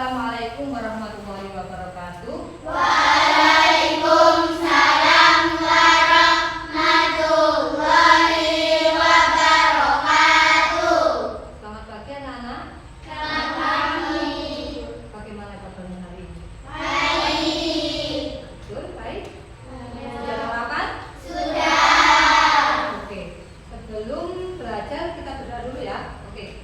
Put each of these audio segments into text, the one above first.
Assalamualaikum warahmatullahi wabarakatuh. Waalaikumsalam warahmatullahi wabarakatuh. Selamat pagi anak-anak. Selamat pagi. Bagaimana kabarnya hari ini? Baik. Betul, baik. Sudah sarapan? Sudah. Oke. Sebelum belajar kita berdoa dulu ya. Oke.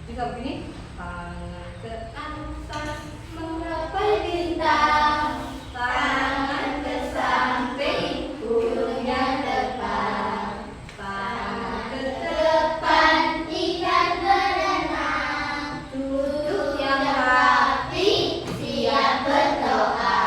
Bisa begini. Tangan ke atas menggapai bintang, tangan ke samping, ujungnya depan, tangan ke depan, Tidak berenang. duduk yang rapi, Siap berdoa.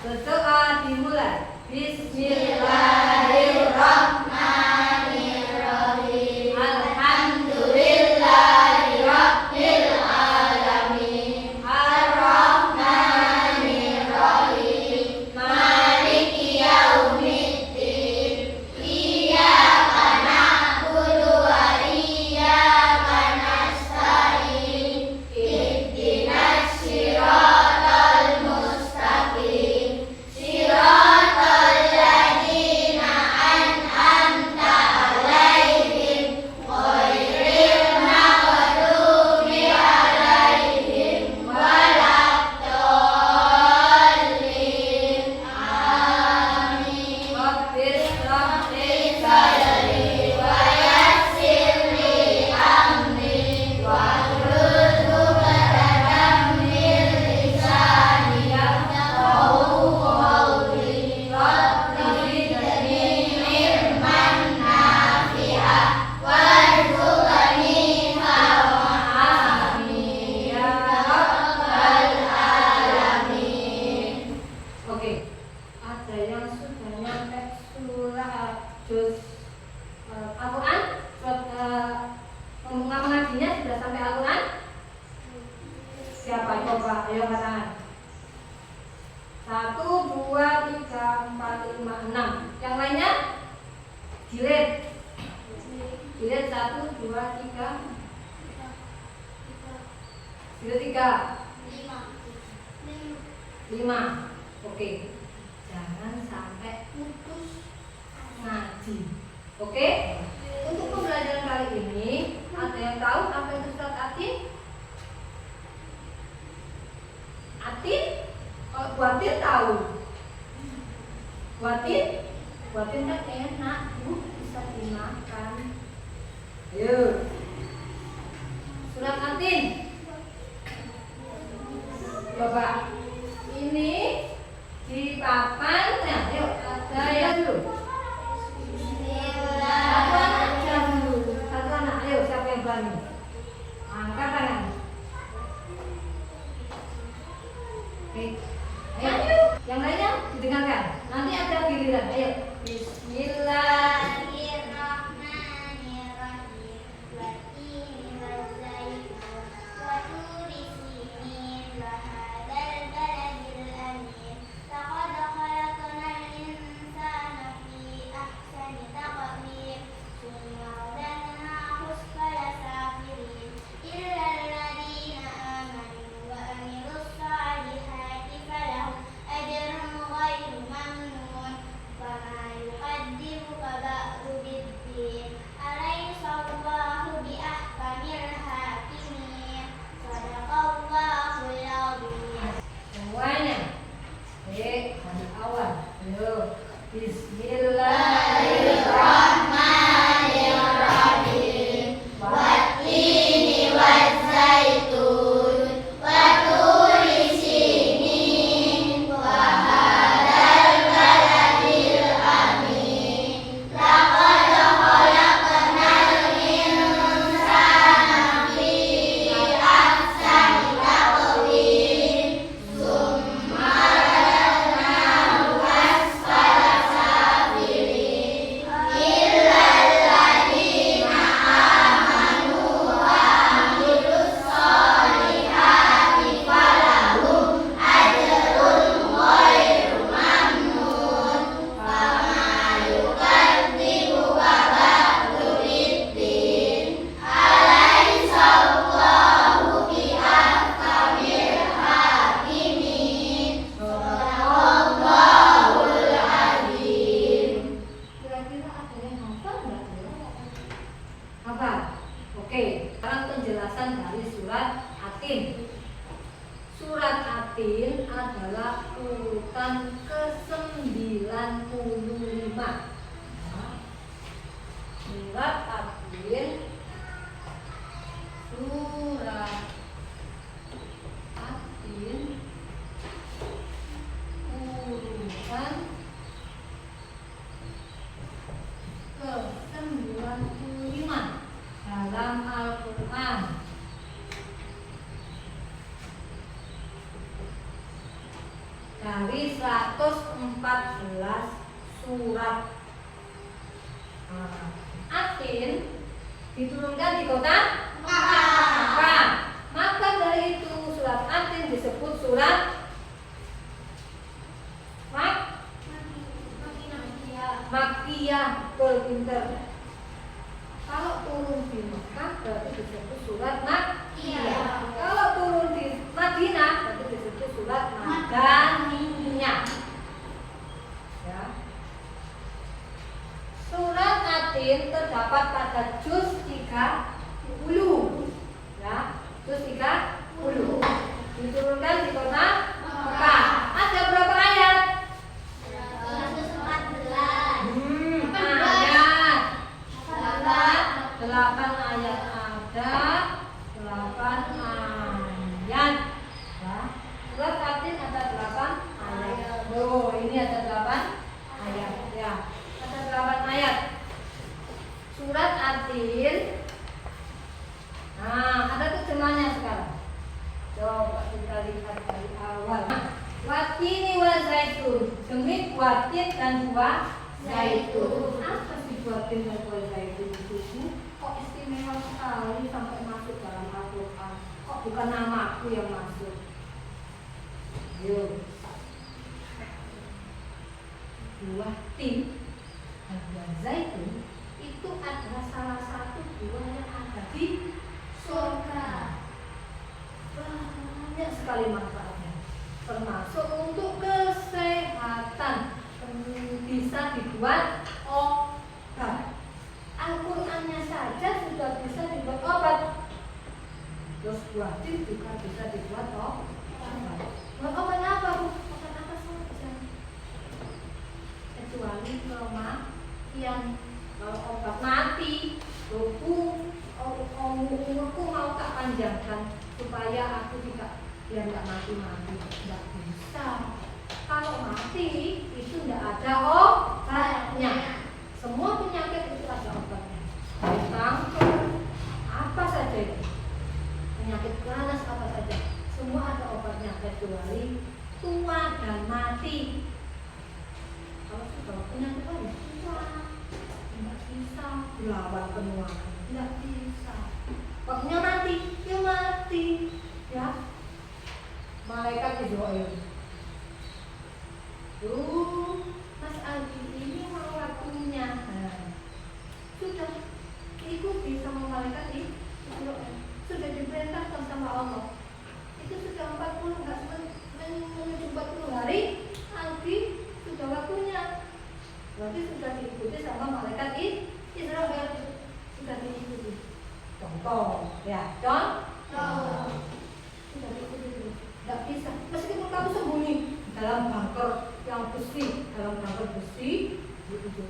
berdoa dimulai. Bismillahirrahmanirrahim. Alhamdulillahirabbil alamin. Ar-Rahmanirrahim. Maliki yaumiddin. Iyyaka na'budu wa iyyaka nasta'in. Ihdinas siratal mustaqim. Siratal ladzina an'amta 'alaihim ghairil maghdubi 'alaihim waladdallin. Amin. Rabbis rahli Sadri wa yassirli amri wahlul 'uqdatam min lisani yafqahu qawli. Rabbi zidni ilman nafi'an warzuqni fahma. Amin ya rabbal alamin. Oke, ada yang sudah nyampe surah juz Al-Quran? Mengajinya sudah sampai Al-Quran? Siapa? Coba, ayo angkat tangan. 1, 2, 3, 4, 5, 6. Yang lainnya? Jilid. Jilid 1, 2, 3. Jilid 3. 5. Oke. Jangan sampai putus ngaji. Oke? Untuk pembelajaran kali ini, ada yang tahu apa itu surat Atin? Atin? Kalau buatin tahu. Buatin kan enak, Bu, bisa dimakan. Ayo. Surat Atin. Coba. Ini di papan, nah, yuk ada yang dulu. Satu anak aja dulu. Satu anak, ayo siapa yang berani? Angkat tangan. Oke. Ayo, yang lainnya didengarkan. Nanti ada giliran. Ayo. Bismillah. فما يقدر Atin adalah urutan ke-95. Surat Atin, surat Atin urutan ke-95 dalam Al-Quran. Dari 114 surat. Atin diturunkan di kota Makkah. Maka dari itu surat Atin disebut surat Makkiyah. Pinter. Kalau turun di Makkah berarti disebut surat Makkiyah. Kalau turun di Madinah berarti disebut surat Madaniyah. Ya. Surat Atin terdapat pada juz 30. Ya, juz 30. Diturunkan di kota Makkah. Ada berapa ayat? 8 ayat. Ada 8 ayat. Ya. Surat Atin ada 8 ayat. Oh, ini ada 8 ayat. Ya, ada 8 ayat. Surat Atin. Nah, ada terjemahnya sekarang. Coba kita lihat dari awal. Watini wa zaitun, demi watin dan buah zaitun. Apa sih watin dan buah zaitun itu? Kok istimewa sekali sampai masuk dalam Al-Quran? Kok bukan namaku yang masuk? Yuk. Buah tin dan buah zaitun itu adalah salah satu buah yang ada di surga. Banyak sekali manfaatnya, termasuk untuk kesehatan, bisa dibuat obat. Al-Qurannya saja sudah bisa dibuat obat. Terus buah tin juga bisa dibuat obat. Buat obat apa, Bu? Obat apa saja, kecuali yang kalau obat mati, umurku mau tak panjangkan supaya aku tidak biar nggak mati-mati. Nggak bisa. Kalau mati itu nggak ada obatnya. Semua penyakit itu ada obatnya. Kanker, apa saja itu, penyakit ganas apa saja, semua ada obatnya kecuali tua dan mati. Kalau sudah penyakit lain, tua, nggak bisa melawan penuaan, nggak bisa. Waktunya mati, ya mati, ya. Malaikat Israel. Mas Aldi ini mau waktunya. Sudah ikuti sama malaikat Israel. Sudah diperintahkan sama Allah. Itu sudah 40 enggak menuju 40 hari. Aldi sudah waktunya. Berarti sudah diikuti sama malaikat Israel. Sudah diikuti. Contoh, ya, contoh. Sudah diikuti dulu. Enggak bisa. Meskipun kamu sembunyi dalam bunker yang besi, dalam bunker besi, itu di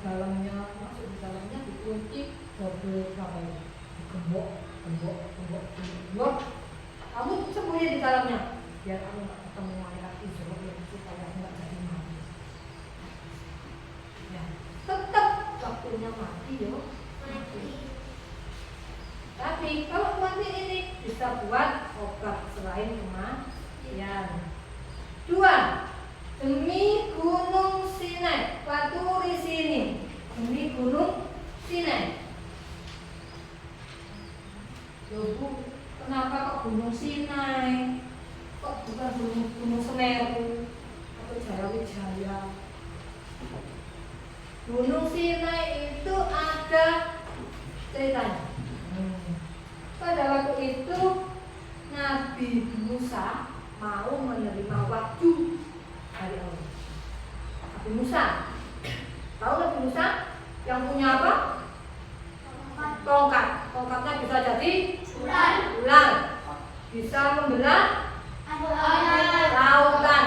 dalamnya, masuk di dalamnya dikunci, double apa? Gembok. Kamu sembunyi di dalamnya, biar kamu nggak ketemu malaikat Israel supaya nggak jadi mati. Ya, tetap waktunya mati yo. Tapi kalau mati ini bisa buat obat selain kematian. 2. Demi gunung Sinai, Waturi sini. Demi gunung Sinai. Loh Bu, kenapa kok gunung Sinai? Kok bukan gunung Semeru atau Jayawijaya? Gunung Sinai itu ada ceritanya. Pada waktu itu Nabi Musa mau menerima wahyu dari Allah. Nabi Musa, tahu Nabi Musa yang punya apa? Tongkat. Tongkatnya bisa jadi ular, bisa membelah Lautan.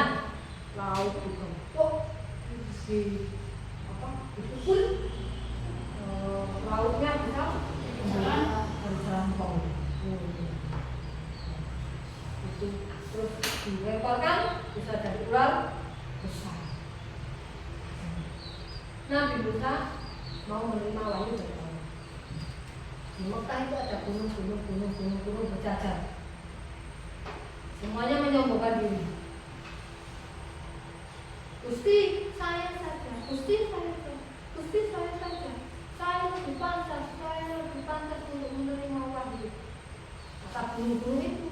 Laut bukan. Oh, di apa? Itu pun lautnya bisa berjarampau. Itu terus dilemparkan bisa jadi ular besar. Nabi Musa mau menerima wahyu dari Allah. Di Mekah itu ada gunung berjajar. Semuanya menyombongkan diri. Gusti saya saja, Gusti saya saja, Gusti saya saja. Saya lebih pantas untuk menerima wahyu. Kata gunung-gunung itu.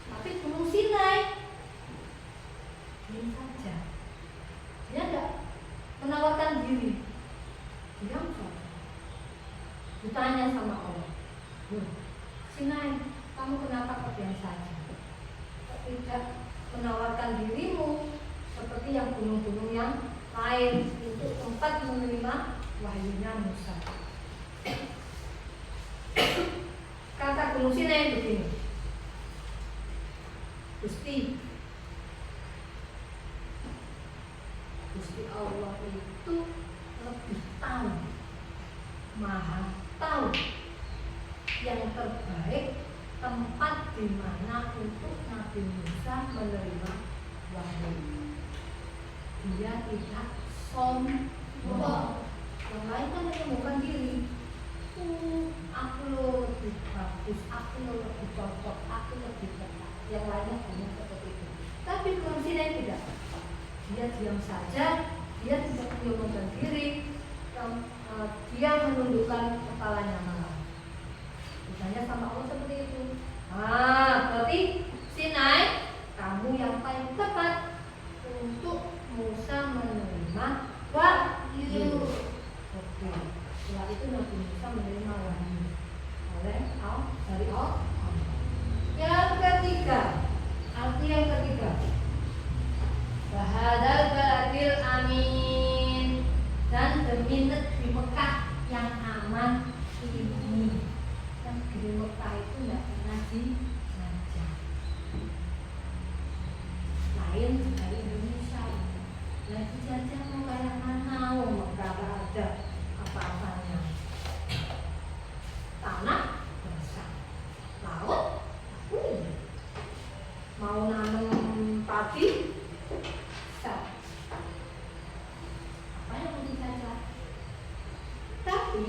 Tapi gunung Sinai diam saja. Dia tidak menawarkan diri. Diam saja. Ditanya sama Allah, Sinai, kamu kenapa kebiasaan saja? Tidak menawarkan dirimu seperti yang gunung-gunung yang lain untuk tempat menerima wahyunya Musa. Kata gunung Sinai begini, Gusti Allah itu lebih tahu, maha tahu yang terbaik tempat di mana untuk Nabi Musa menerima wahyu. Dia tidak sombong. Yang lain kan menemukan diri. Aku lebih bagus, aku lebih cocok, aku lebih tepat. Yang lainnya hanya seperti itu. Tapi gunung Sinai tidak. Dia diam saja, dia tidak menyombongkan diri, dia menundukkan kepalanya malah. Misalnya sama Allah seperti itu. Berarti Sinai, kamu yang paling tepat untuk Musa menerima wahyu. Oke. Setelah itu Nabi Musa menerima wahyu dari Allah. Yang ketiga, arti yang ketiga, Wahadal baladil amin, dan demi negeri Mekah yang aman ini. Dan negeri Mekah itu tidak pernah dijajah. Lain dari Indonesia. Nah, dijajah mau kayak mana? Mekah ada apa-apanya. Tanah basah, laut mau nanam padi. Apa yang mau dijajah? Tapi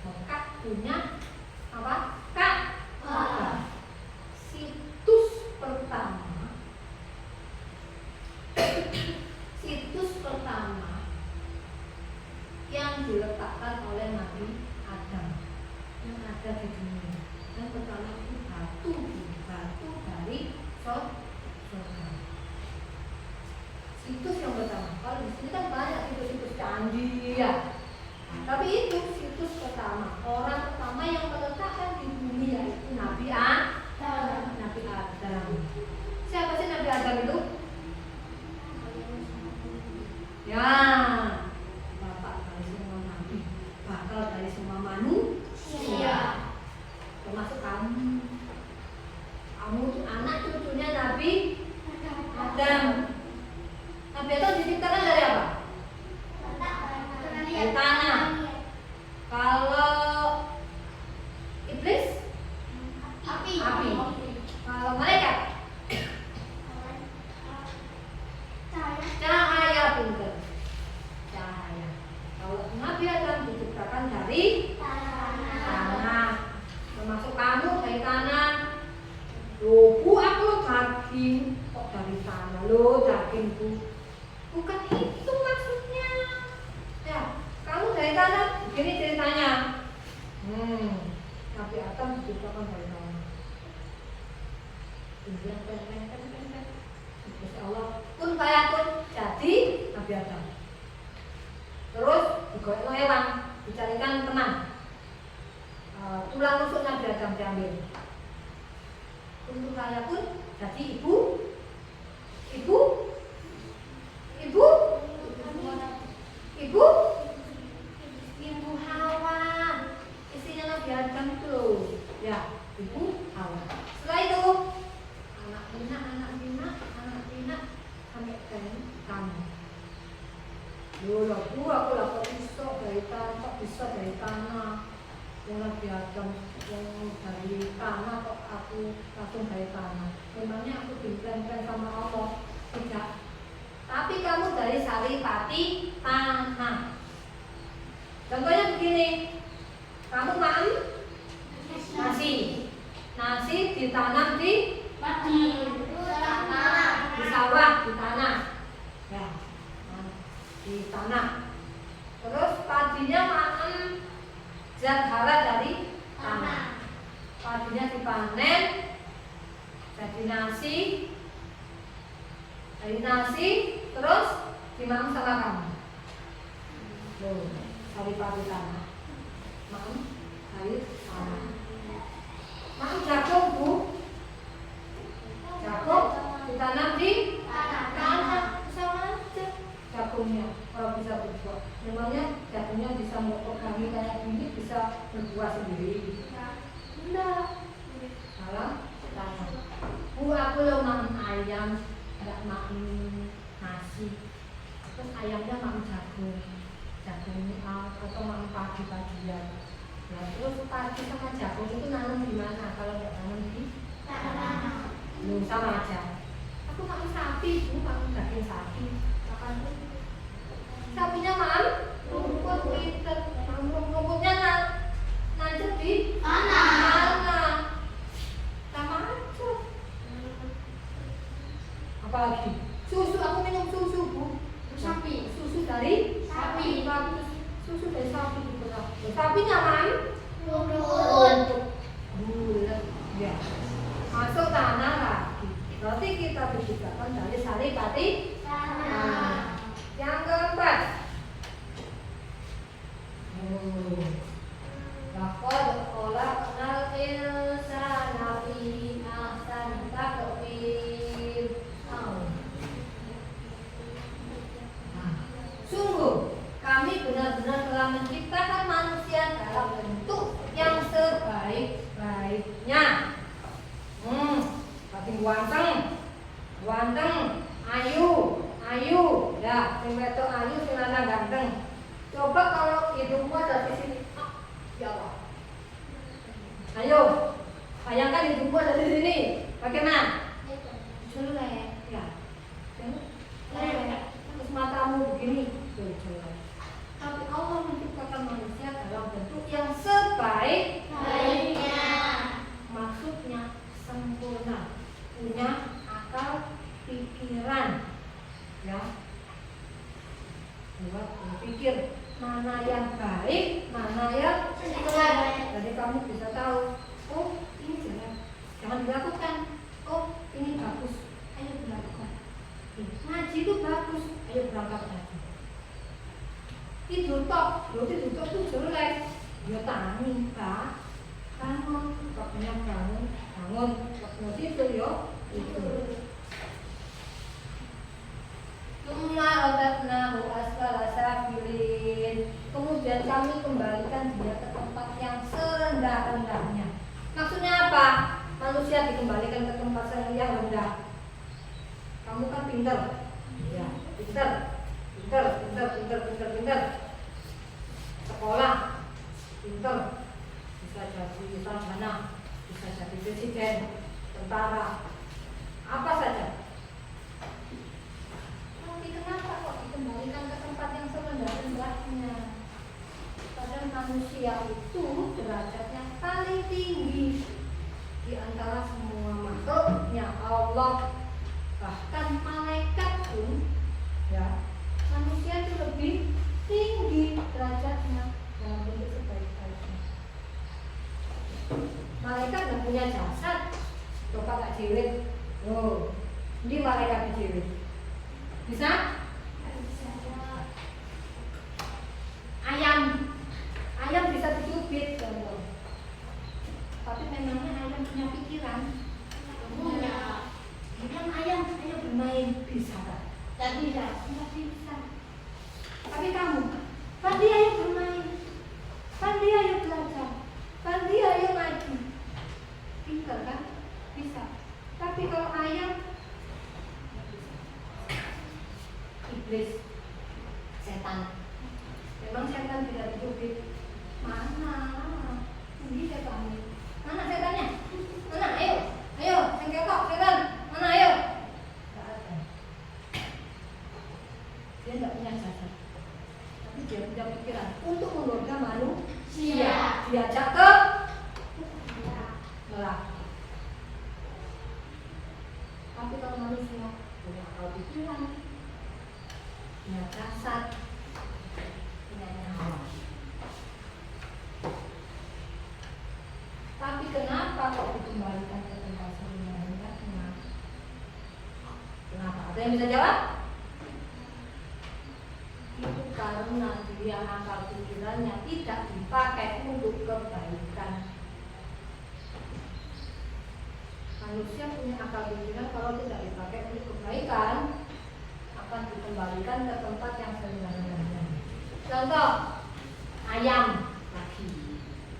Mekah punya apa? Situs pertama yang diletakkan oleh Nabi Adam yang ada di dunia. Yang pertama itu batu dari surga. Situs yang pertama. Kalau di sini kan banyak situs-situs candi ya. Tapi itu situs pertama. Orang pertama yang meletakkan di bumi yaitu Nabi Adam. Siapa sih Nabi Adam itu? Ya, bapak dari semua nabi, bakal dari semua manusia, termasuk kamu. Kamu itu anak cucunya Nabi Adam. Nabi Adam diciptakan dari apa? Dari tanah. Kalau iblis? Api. Kalau malaikat? Cahaya, pintar. Cahaya. Kalau Nabi Adam diciptakan dari tanah. Termasuk kamu dari tanah. Bu, aku daging. Kok dari tanah? Dagingku. Bukan itu maksudnya. Ya, kamu dari tanah. Begini ceritanya. Nabi Adam diciptakan dari tanah. Insya Allah pun fayakun jadi Nabi Adam. Terus digoyek hewan, dicarikan teman. Tulang rusuk Nabi Adam diambil. Pun fayakun jadi ibu Hawa. Istrinya Nabi Adam itu, ya, ibu Hawa. Setelah itu anaknya diajar dari tanah kok aku langsung dari tanah. Memangnya aku diplan-plan sama Allah? Tidak. Tapi kamu dari saripati tanah. Contohnya begini, kamu makan nasi ditanam di sawah, di tanah, ya, di tanah. Terus padinya makan zat hara dari tanah. Padinya dipanen jadi nasi, terus dimakan sama kamu. Loh, saripati tanah, makan sayur tanah. Makan jagung, Bu. Jagung ditanam di tanah, sama aja jagungnya. Kalau bisa berbuah, memangnya jagungnya bisa mokok kami kayak gini, bisa berbuah sendiri? Enggak. Dalam tanah. Bu, aku lo makan ayam, enggak makan nasi. Terus ayamnya makan jagungnya atau makan padi-padian. Nah, terus padi sama jagung itu nanam di mana? Kalau nggak nanam di tanah, belum sama aja. Aku makan sapi, Bu, makan daging sapi. Makan sapinya makan rumput, rumputnya nancep di tanah. Sama aja. Apalagi susu, aku minum susu, Bu. Sapi, susu dari sapi. Bagus. Susu dari sapi juga. Sapi nyaman bulat, ya. Masuk tanah lagi. Berarti kita bersihkan dari saripati tanah. Yang keempat, laqad khalaqnal insana fi ahsani taqwim. Sungguh kami benar-benar telah menciptakan manusia dalam bentuk yang sebaik-baiknya. Tapi ganteng, ayu, ya, sing wedok ayu, sing lanang ganteng. Coba kalau hidungmu ada di sini, ya Allah. Ayo, bayangkan hidungmu ada di sini, bagaimana? Jelek, ya. Terus matamu begini, jelek. Tapi Allah menciptakan manusia dalam bentuk yang sebaik-baiknya. Maksudnya sempurna, punya akal pikiran, ya, buat berpikir mana yang baik, mana yang jelek. Jadi kamu bisa tahu, oh ini jelek, jangan dilakukan. Oh ini bagus, ayo dilakukan. Ngaji itu bagus, ayo berangkat ngaji. Tidur tok itu jelek. Dia tani, Pak. Bangun, waktunya bangun, waktunya tidur yo, tidur. Kemudian kami kembalikan dia ke tempat yang serendah-rendahnya. Maksudnya apa? Manusia dikembalikan ke tempat yang rendah. Kamu kan pintar, ya, pintar. Sekolah, pintar, bisa jadi sarjana, bisa jadi presiden, tentara, apa saja. Tapi kenapa kok dikembalikan ke tempat yang serendah-rendahnya? Padahal manusia itu derajatnya paling tinggi di antara semua makhluknya Allah. Bahkan malaikat pun, ya, manusia itu lebih tinggi derajatnya dalam bentuk sebaik-baiknya. Malaikat nggak punya jasad, coba tak jiwit. Oh, ini malaikat jiwit. Bisa? Ayam bisa dicubit, contoh. Tapi memangnya ayam punya pikiran? Punya. Bilang ayam bermain, bisa tak? Tidak bisa. Tapi kamu, Fadli ayo bermain, Fadli ayo belajar, Fadli ayo ngaji. Pintar kan? Bisa. Tapi kalau ayam, nggak bisa. Iblis, setan. Memang setan tidak dicubit. Mana? Dia semua punya akal pikiran, punya kasat, punya nyawa. Tapi kenapa kok dikembalikan ke tempat semula? Kenapa? Ada yang bisa jawab? Itu karena dia akal pikirannya tidak dipakai untuk kebaikan. Manusia punya akal pikiran kalau tidak dipakai untuk kebaikan akan dikembalikan ke tempat yang semula. Contoh, ayam lagi,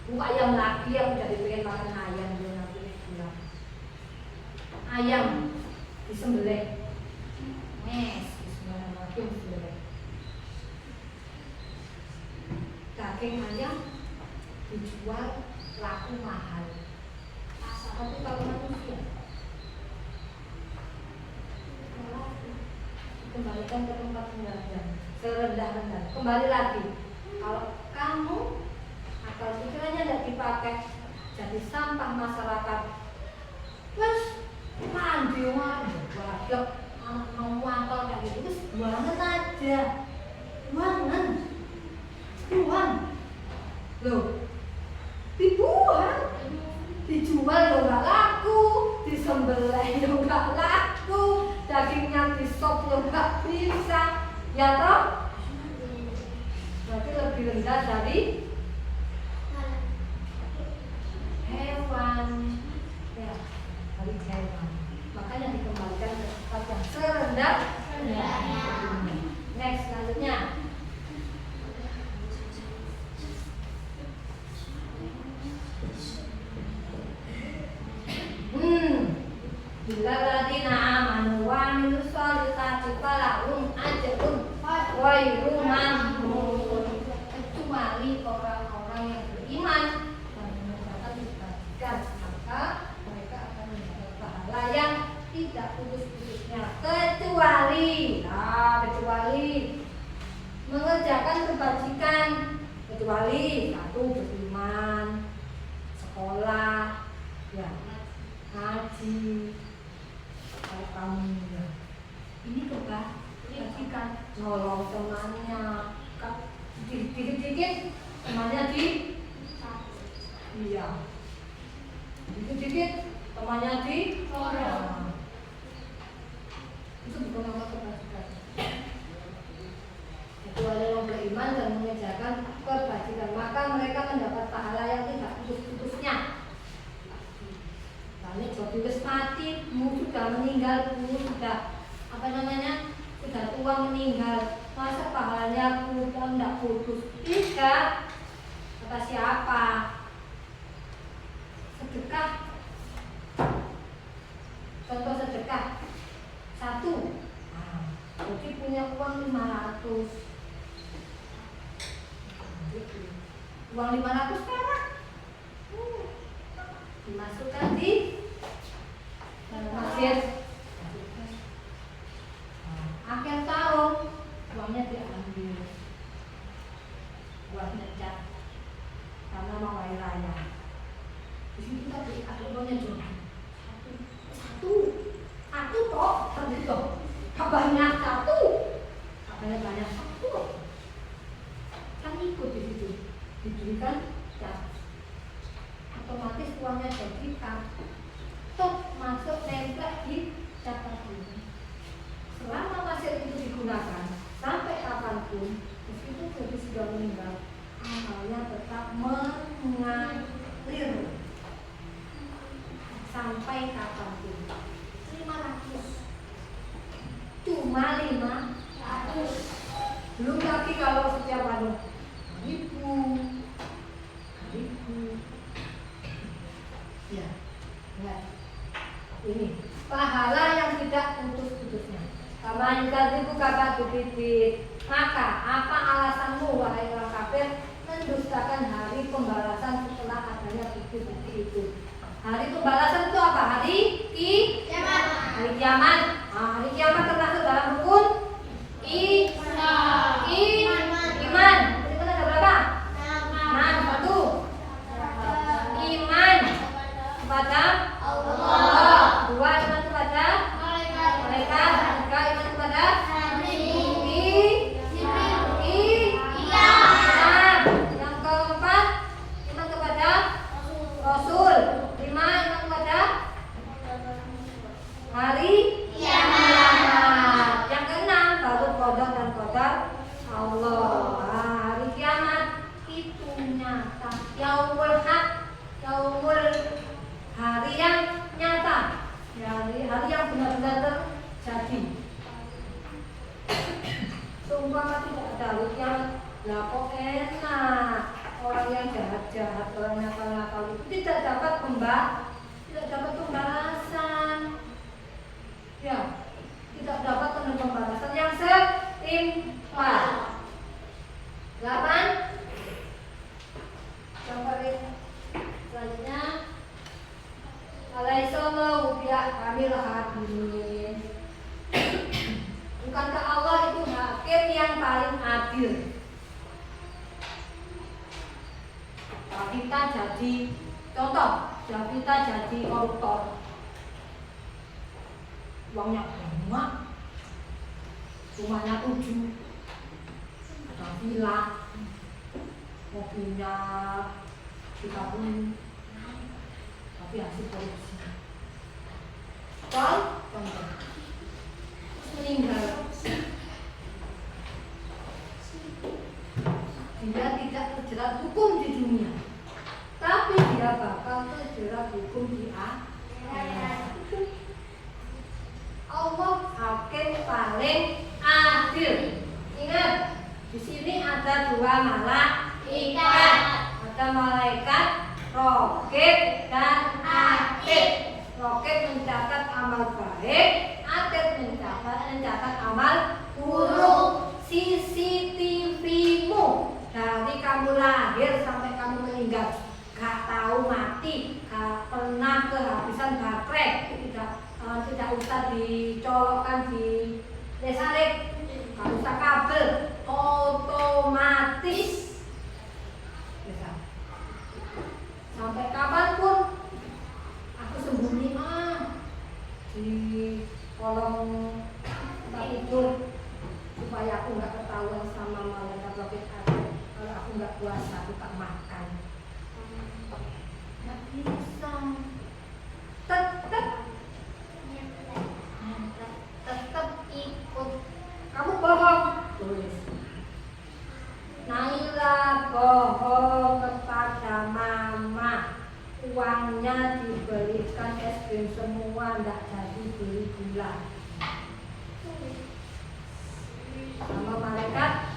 bukan ayam lagi yang jadi pengen makan ayam dia nanti bilang. Ayam disembelih, disembelih. Daging ayam dijual laku mahal. Tapi kalau manusia kembalikan ke tempat sembilan, serendah-rendah. Kembali lagi, kalau kamu akal pikirannya tidak dipakai, jadi sampah masyarakat. Terus mandi waduh, anak mau akal kayak gitu, terus buangan aja, buangan. Loh, dibuang, dijual lo nggak laku, disembelih lo nggak laku, dagingnya disop lo nggak bisa, ya toh? Berarti lebih rendah dari hewan, ya, dari hewan. Makanya dikembalikan ke tempat yang serendah. Next, selanjutnya. Bila ladina amanu wa amilus sholihati falahum ajrun ghairu mamnun. Kecuali orang-orang yang beriman dan mengerjakan kebajikan, maka mereka akan mendapat pahala yang tidak putus-putusnya. Kecuali mengerjakan kebajikan, kecuali satu beriman, sekolah, ya, ngaji. Kalau kamu ya, ini kebajikan, nolong temannya, dikit-dikit temannya iya, dikit-dikit temannya itu bukan nama kebajikan. Kecuali orang beriman dan mengerjakan kebajikan, maka mereka mendapat pahala yang tidak putus-putusnya. Ini jadi wis mati, sudah meninggal, sudah sudah tua meninggal, masa pahalanya tidak putus? Tidak. Kata siapa? Sedekah. Contoh sedekah. 1. Jadi punya uang 500. Uang 500 perak. Dimasukkan di masjid. Akhir tahun uangnya diambil buat ngecat karena mau hari raya. Di situ tadi ada uangnya juga. Satu kok, tadi kok. Kabarnya satu. Kabarnya banyak satu. Kan ikut di situ. Diberikan cat. Otomatis uangnya jadi masuk template di catatan ini. Selama masih itu digunakan sampai kapanpun, meskipun jadi sudah meninggal, amalnya tetap mengalir sampai kapanpun. 500, cuma 500. Belum lagi kalau setiap hari 1000. Ya, enggak. Ini pahala yang tidak putus-putusnya. Kama yukadibu kata bibit. Maka apa alasanmu wahai orang kafir mendustakan hari pembalasan setelah adanya bukti-bukti itu? Hari pembalasan itu apa? Hari kiamat. Hari kiamat. Hari kiamat termasuk dalam rukun iman. Itu ada berapa? 6. 1. Iman kepada Allah. 2. Iman kepada malaikat. hari kiamat. Yang keenam baru qada dan qadar Allah. Hari kiamat itu nyata. Yaumul haq, yaumul hari yang nyata. Hari yang benar-benar terjadi. Seumpama tidak ada hari kiamat, lah kok enak. Orang yang jahat-jahat, orang nakal-nakal itu tidak dapat pembalasan. Ya, tidak dapat pembalasan yang setimpal. 8. Sampai selanjutnya. Alaihissallahu bihamil hadirin. Bukankah Allah itu hakim yang paling adil? Kita jadi contoh, kita jadi koruptor, uangnya banyak, rumahnya 7, ada villa, mobilnya 30, tapi hasil korupsi. Contoh, meninggal, dia tidak terjerat hukum di dunia, tapi dia bakal terjerat hukum di akhirat. Allah hakim paling adil. Ingat, di sini ada 2 malaikat. Ada malaikat raqib dan atid. Raqib mencatat amal baik, atid mencatat amal buruk. CCTV-mu dari kamu lahir sampai kamu meninggal, gak tahu mati, gak pernah kehabisan baterai, tidak usah dicolokkan di listrik, gak usah kabel, otomatis bisa. Sampai kapanpun aku sembunyi di kolong tempat tidur supaya aku nggak ketahuan sama malaikat raqib atid. Kalau aku nggak puasa, aku tak makan. Nggak bisa. Tetap ikut. Kamu bohong, tulis. Naila bohong kepada mama. Uangnya dibelikan es krim semua, nggak jadi beli gula. Sama malaikat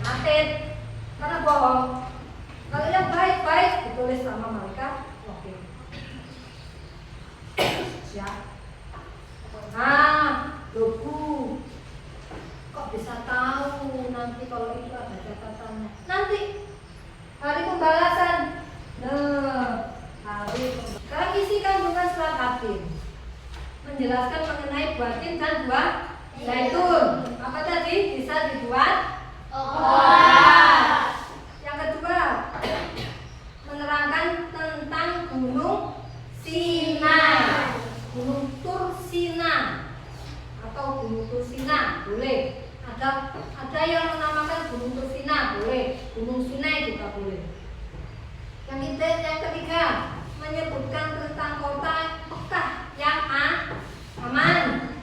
atid, karena bohong. Kalau yang baik-baik ditulis sama malaikat, oke. Siap. Loh, kok bisa tahu nanti kalau itu ada catatannya? Nanti hari pembalasan. Sekarang isi kandungan surat At-Tin menjelaskan mengenai buatin dan buah zaitun. Apa tadi? Bisa dibuat obat. Yang kedua, menerangkan tentang gunung Sinai, gunung Tursina atau gunung Tursina, boleh. Ada yang menamakan gunung Tursina, boleh. Gunung Sinai juga boleh. Yang ketiga, menyebutkan tentang kota Mekah yang aman,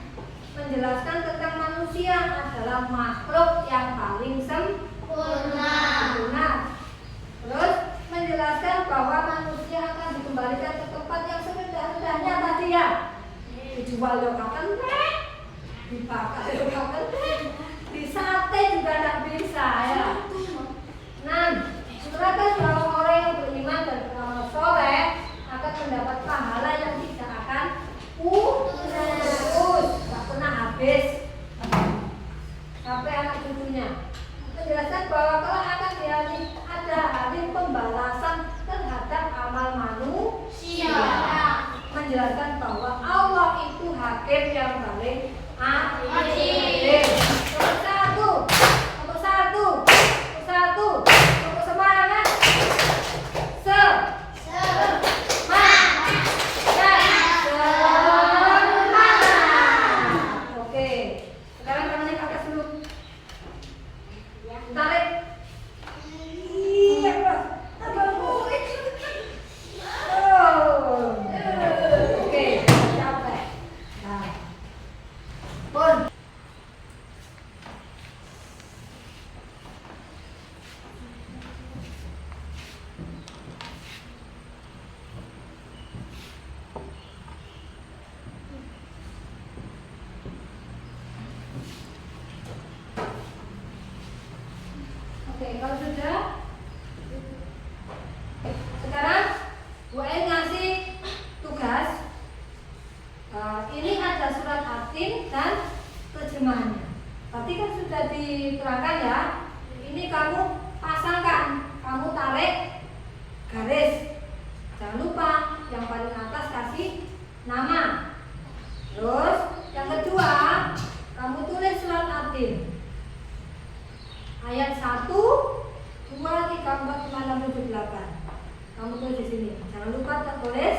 menjelaskan tentang manusia adalah makhluk yang paling sempurna. Terus menjelaskan bahwa manusia akan dikembalikan ke tempat yang serendah-rendahnya tadi ya. Dijual yo kapan teh, dibakar yo kapan teh, di sate juga tidak bisa ya. Ternyata bahwa orang yang beriman dan beramal soleh akan mendapat pahala yang tidak akan putus, tak pernah habis sampai anak cucunya. Menjelaskan bahwa kalau akan ada hari pembalasan terhadap amal manusia. Menjelaskan bahwa Allah itu hakim yang paling adil. Nomor satu, semangat. Oke, sekarang tangannya ke atas dulu. Tarik. Oke, capek. Nah, ini ada surat atin dan terjemahannya. Tadi kan sudah diterangkan ya. Ini kamu pasangkan, kamu tarik garis. Jangan lupa yang paling atas kasih nama. Terus yang kedua, kamu tulis surat atin. Ayat 1, 2, 3, 4, 5, 6, 7, 8. Kamu tulis di sini. Jangan lupa tulis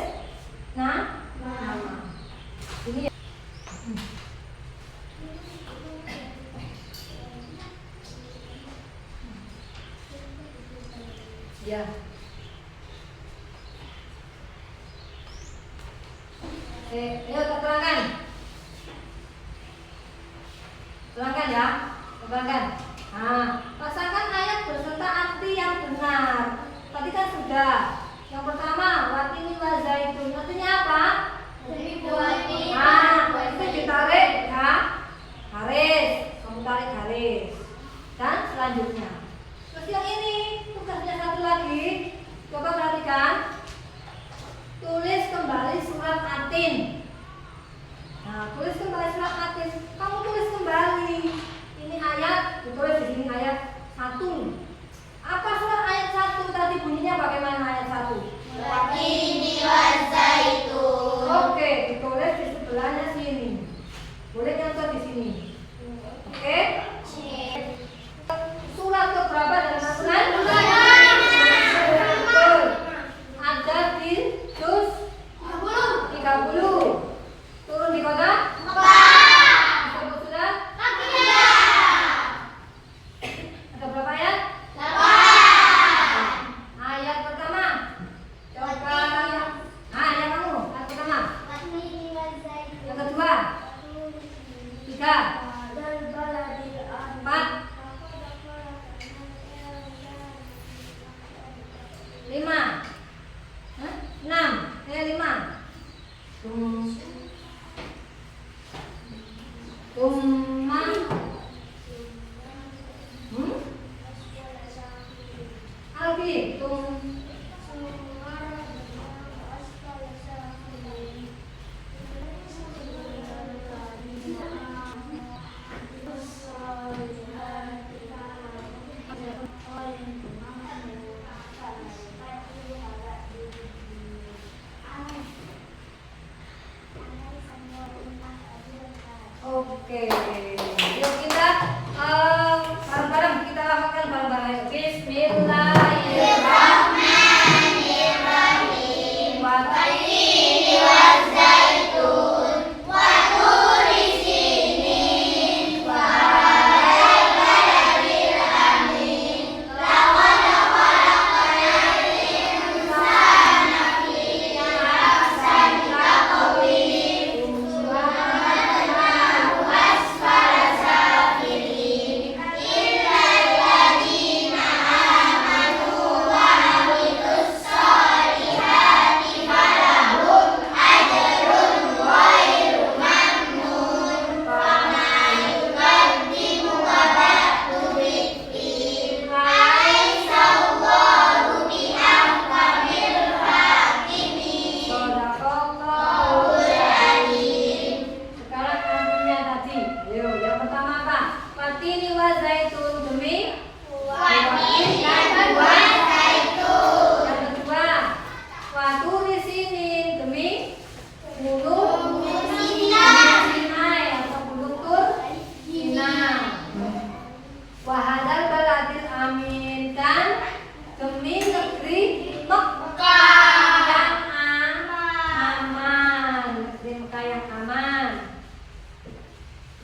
nama. Ini ya. Ayo terangkan. Terangkan ya. Terangkan. Nah, pasangkan ayat beserta arti yang benar. Tadi kan sudah. Yang pertama, watini wa zaitun. Artinya apa? Demi buah ini. Nah, itu ditarik ya. Garis. Kamu tarik garis. Dan selanjutnya. Terus yang ini, tugasnya satu lagi. Coba perhatikan. Tulis kembali surat atin. Nah, tulis kembali surat atin. Kamu tulis kembali. Ini ayat, ditulis di sini ayat 1. Apa surat ayat 1 tadi bunyinya bagaimana ayat 1? Watini wa zaitun. Oke, ditulis di sebelahnya sini. Boleh nyontoh di sini. Oke? Surat keberapa dalam Al-Quran? Betul. Ada di juz 30. Turun di kota? Disebut sudah? Ada berapa ayat? 8. Ayat pertama. Coba. Nah, yang kamu. Ayat pertama. Watini wa zaitun. Yang kedua. 3. 4. 5. 6. 5. Umma. Alfi. Oke. Yuk kita bareng-bareng kita hafalkan bareng-bareng. Bismillahirrahmanirrahim. Watini wa zaitun. Wa turi sinin. Wa hadzal baladil amin. Laqad khalaqnal insana fi ahsani taqwim. Asfala safilin. Illal ladina amanu wa amilus solihati falahum ajrun ghairu mamnun. Fama yuqaddimu wa ba'du dzikri. Alaysa Allahu bi ahkamil hakimin. Shadaqallahul alim. Sekarang artinya tadi. Yuk, yang pertama apa? Watini wa zaitun demi Watini dan wa zaitun. Yang kedua, waturi sinin demi gunung Sinai atau gunung Tur Sinai. Wahadal baladil amin dan demi negeri Mekah yang aman. Negeri Mekah yang aman.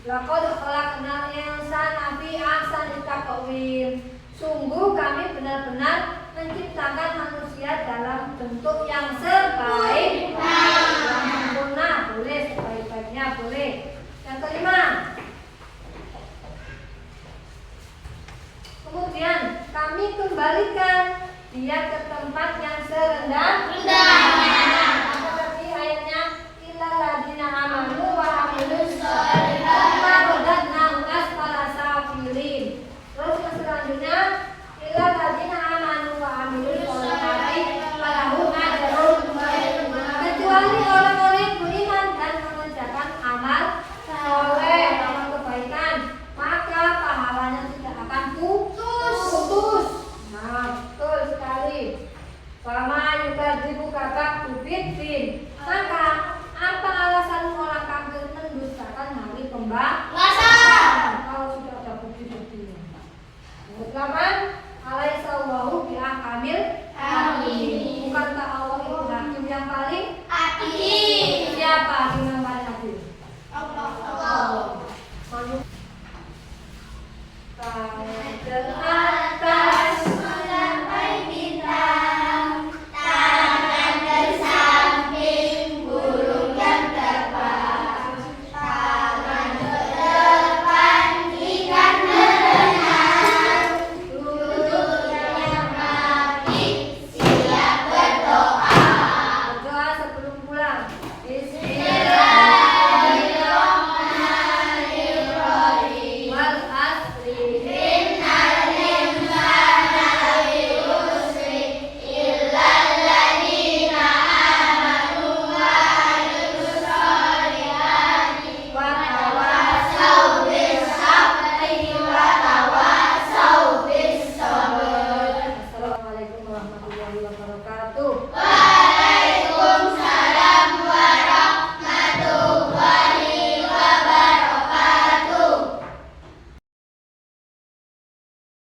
Laqad khalaqnal insana fi ahsani taqwim. Sungguh kami benar-benar menciptakan manusia dalam bentuk yang sebaik, yang sempurna, boleh sebaik-baiknya boleh. Yang kelima, kemudian kami kembalikan dia ke tempat yang serendah-rendahnya. Apa tadi ayatnya? Illal ladina amanu wa amilus solihati waradnahu asfala safilin. Terus yang selanjutnya, illal ladina amanu wa amilus solihati falahum ajrun ghairu mamnun. Kecuali orang-orang yang beriman dan mengerjakan Allah